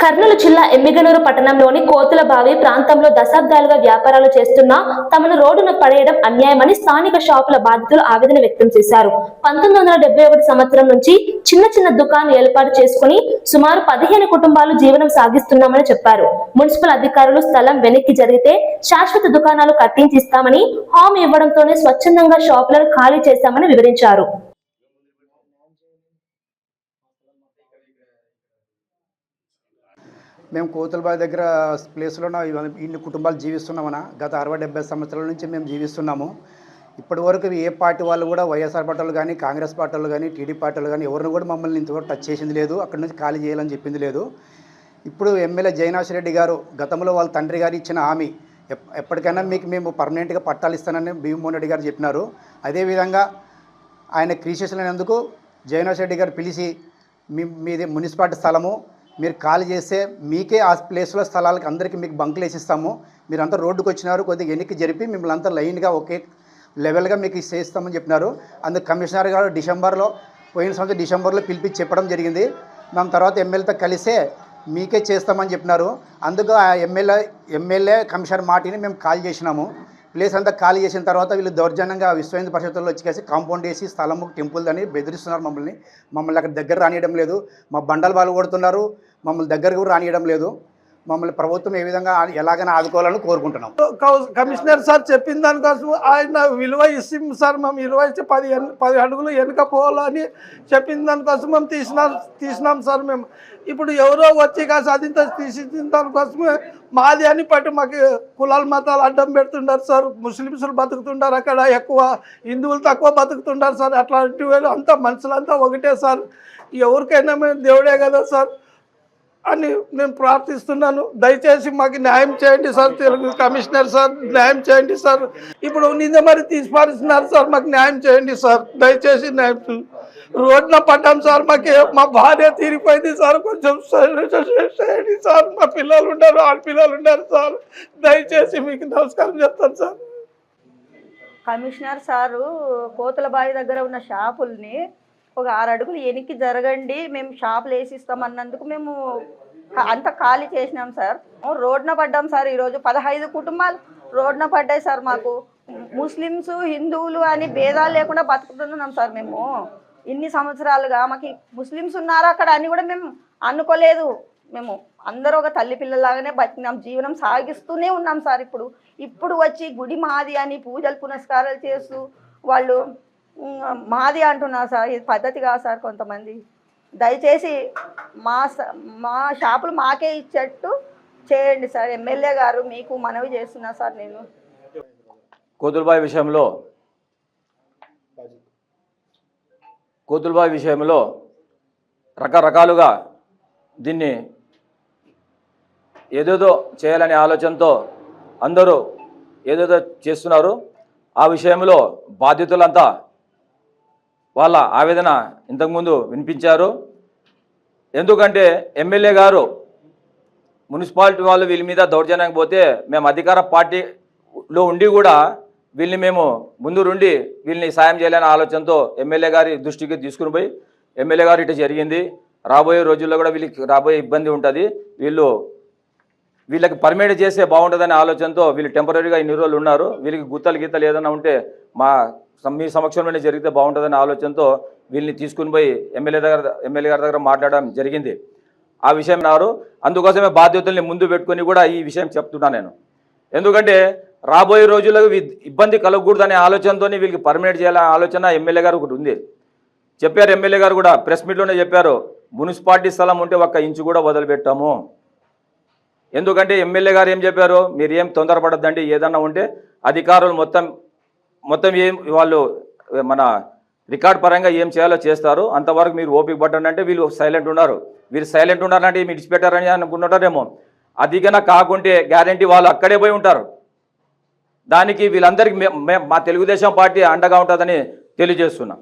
కర్నూలు జిల్లా ఎమ్మిగనూరు పట్టణంలోని కోతులబావి ప్రాంతంలో దశాబ్దాలుగా వ్యాపారాలు చేస్తున్న తమను రోడ్డున పడేయడం అన్యాయమని స్థానిక షాపుల బాధితులు ఆవేదన వ్యక్తం చేశారు. 1971 సంవత్సరం నుంచి చిన్న చిన్న దుకాణాలు ఏర్పాటు చేసుకుని సుమారు 15 కుటుంబాలు జీవనం సాగిస్తున్నామని చెప్పారు. మున్సిపల్ అధికారులు స్థలం వెనక్కి జరిగితే శాశ్వత దుకాణాలు కట్టించి ఇస్తామని హామీ ఇవ్వడంతోనే స్వచ్ఛందంగా షాపులను ఖాళీ చేశామని వివరించారు. మేము కోతులబావి దగ్గర ప్లేస్లో ఇన్ని కుటుంబాలు జీవిస్తున్నామన్నా. గత 60-70 సంవత్సరాల నుంచి మేము జీవిస్తున్నాము. ఇప్పటి వరకు ఏ పార్టీ వాళ్ళు కూడా వైఎస్ఆర్ పార్టీలు కానీ, కాంగ్రెస్ పార్టీలు కానీ, టీడీపీ పార్టీలు కానీ ఎవరిని కూడా మమ్మల్ని ఇంతవరకు టచ్ చేసింది లేదు. అక్కడి నుంచి ఖాళీ చేయాలని చెప్పింది లేదు. ఇప్పుడు ఎమ్మెల్యే జయనాశ్రెడ్డి గారు గతంలో వాళ్ళ తండ్రి గారు ఇచ్చిన హామీ ఎప్పటికైనా మీకు మేము పర్మనెంట్గా పట్టాలు ఇస్తానని భీమమోహన్ రెడ్డి గారు చెప్పినారు. అదేవిధంగా ఆయన క్రీసేసినందుకు జయనాశ్రెడ్డి గారు పిలిచి మీది మున్సిపాలిటీ స్థలము, మీరు ఖాళీ చేస్తే మీకే ఆ ప్లేస్లో స్థలాలకు అందరికీ మీకు బంకులు వేసిస్తాము, మీరంతా రోడ్డుకు వచ్చినారు, కొద్దిగా ఎన్నిక జరిపి మిమ్మల్ని అంతా లైన్గా ఒకే లెవెల్గా మీకు చేస్తామని చెప్పినారు. అందుకు కమిషనర్ గారు పోయిన సంవత్సరం డిసెంబర్లో పిలిపించి చెప్పడం జరిగింది. మేము తర్వాత ఎమ్మెల్యేతో కలిసే మీకే చేస్తామని చెప్పినారు. అందుకు ఆ ఎమ్మెల్యే కమిషనర్ మాటిని మేము కాల్ చేసినాము. ప్లేస్ అంతా ఖాళీ చేసిన తర్వాత వీళ్ళు దౌర్జన్యంగా విశ్వ హిందూ పరిషత్తుల్లో వచ్చేసి కాంపౌండ్ వేసి స్థలము టెంపుల్ అని బెదిరిస్తున్నారు. మమ్మల్ని అక్కడ దగ్గర రానియడం లేదు. మా బండలు వాళ్ళు కొడుతున్నారు. మమ్మల్ని దగ్గర కూడా రానియడం లేదు. మమ్మల్ని ప్రభుత్వం ఏ విధంగా ఎలాగైనా ఆదుకోవాలని కోరుకుంటున్నాం. కమిషనర్ సార్ చెప్పిన దానికోసం ఆయన విలువ ఇస్తాం సార్, మేము విలువ ఇచ్చి 10 అడుగులు వెనుక పోవాలని చెప్పిన దానికోసం మేము తీసినాం సార్. మేము ఇప్పుడు ఎవరో వచ్చి కాదు అది తీసిన దానికోసమే మాది అని పట్టి మాకు కులాల మతాలు అడ్డం పెడుతుంటారు సార్. ముస్లిమ్స్లు బతుకుతుంటారు అక్కడ ఎక్కువ, హిందువులు తక్కువ బతుకుతుంటారు సార్. అట్లాంటి వాళ్ళు అంతా మనుషులంతా ఒకటే సార్. ఎవరికైనా మేము దేవుడే కదా సార్ అని నేను ప్రార్థిస్తున్నాను. దయచేసి మాకు న్యాయం చేయండి సార్. తెలుగు కమిషనర్ సార్ న్యాయం చేయండి సార్. ఇప్పుడు నిన్న మరి తీసిపారుస్తున్నారు సార్, మాకు న్యాయం చేయండి సార్. దయచేసి న్యాయం రోడ్న పడ్డాం సార్. మా భార్య తీరిపోయింది సార్, కొంచెం చేయండి సార్. మా పిల్లలు ఉన్నారు, ఆడపిల్లలు ఉన్నారు సార్. దయచేసి మీకు నమస్కారం చెప్తాను సార్. కమిషనర్ సారు కోతులబావి దగ్గర ఉన్న షాపుల్ని ఒక 6 అడుగులు వెనక్కి జరగండి, మేము షాపులు వేసిస్తామన్నందుకు మేము అంత ఖాళీ చేసినాం సార్. రోడ్న పడ్డాం సార్. ఈరోజు 15 కుటుంబాలు రోడ్న పడ్డాయి సార్. మాకు ముస్లిమ్స్ హిందువులు అని భేదాలు లేకుండా బతుకుతున్నాం సార్. మేము ఇన్ని సంవత్సరాలుగా మాకు ముస్లిమ్స్ ఉన్నారు అక్కడ అని కూడా మేము అనుకోలేదు. మేము అందరూ ఒక తల్లి పిల్లలాగానే బతికినాం, జీవనం సాగిస్తూనే ఉన్నాం సార్. ఇప్పుడు వచ్చి గుడి మాది అని పూజలు పునస్కారాలు చేస్తూ వాళ్ళు మాది అంటున్నారు సార్. ఇది పద్ధతి కాదు సార్. కొంతమంది దయచేసి మా షాపులు మాకే ఇచ్చేట్టు చేయండి సార్. ఎమ్మెల్యే గారు మీకు మనవి చేస్తున్నా సార్. నేను కోతులబావి విషయంలో రకరకాలుగా దీన్ని ఏదేదో చేయాలనే ఆలోచనతో అందరూ ఏదేదో చేస్తున్నారు. ఆ విషయంలో బాధ్యతలంతా వాళ్ళ ఆవేదన ఇంతకుముందు వినిపించారు. ఎందుకంటే ఎమ్మెల్యే గారు మున్సిపాలిటీ వాళ్ళు వీళ్ళ మీద దౌర్జన్యం పోతే మేము అధికార పార్టీలో ఉండి కూడా వీళ్ళని మేము ముందు నుండి వీళ్ళని సాయం చేయాలనే ఆలోచనతో ఎమ్మెల్యే గారి దృష్టికి తీసుకుని పోయి ఎమ్మెల్యే గారు ఇటు జరిగింది. రాబోయే రోజుల్లో కూడా వీళ్ళకి రాబోయే ఇబ్బంది ఉంటుంది, వీళ్ళకి పర్మిట్ చేస్తే బాగుంటుందనే ఆలోచనతో వీళ్ళు టెంపరీగా ఇన్ని రోజులు ఉన్నారు. వీళ్ళకి గీతలు ఏదైనా ఉంటే మీ సమక్షంలోనే జరిగితే బాగుంటుందనే ఆలోచనతో వీళ్ళని తీసుకుని పోయి ఎమ్మెల్యే గారి దగ్గర మాట్లాడడం జరిగింది. ఆ విషయం నారు. అందుకోసమే బాధ్యతల్ని ముందు పెట్టుకొని కూడా ఈ విషయం చెప్తున్నా నేను. ఎందుకంటే రాబోయే రోజుల్లో ఇబ్బంది కలగకూడదనే ఆలోచనతో వీళ్ళకి పర్మిట్ చేయాలనే ఆలోచన ఎమ్మెల్యే గారు ఒకటి ఉంది. చెప్పారు ఎమ్మెల్యే గారు కూడా ప్రెస్ మీట్లోనే చెప్పారు, మున్సిపాలిటీ స్థలం ఉంటే 1 ఇంచు కూడా వదిలిపెట్టాము. ఎందుకంటే ఎమ్మెల్యే గారు ఏం చెప్పారు, మీరు ఏం తొందరపడద్దండి, ఏదన్నా ఉంటే అధికారులు మొత్తం ఏం వాళ్ళు మన రికార్డ్ పరంగా ఏం చేయాలో చేస్తారు, అంతవరకు మీరు ఓపిక పట్టండి అంటే వీళ్ళు సైలెంట్ ఉన్నారు. వీళ్ళు సైలెంట్ ఉన్నారంటే మీరు ఇడిచిపెట్టారని అనుకుంటారేమో. అది కన్నా కాకుంటే గ్యారంటీ వాళ్ళు అక్కడే పోయి ఉంటారు. దానికి వీళ్ళందరికీ మా తెలుగుదేశం పార్టీ అండగా ఉంటుందని తెలియజేస్తున్నా.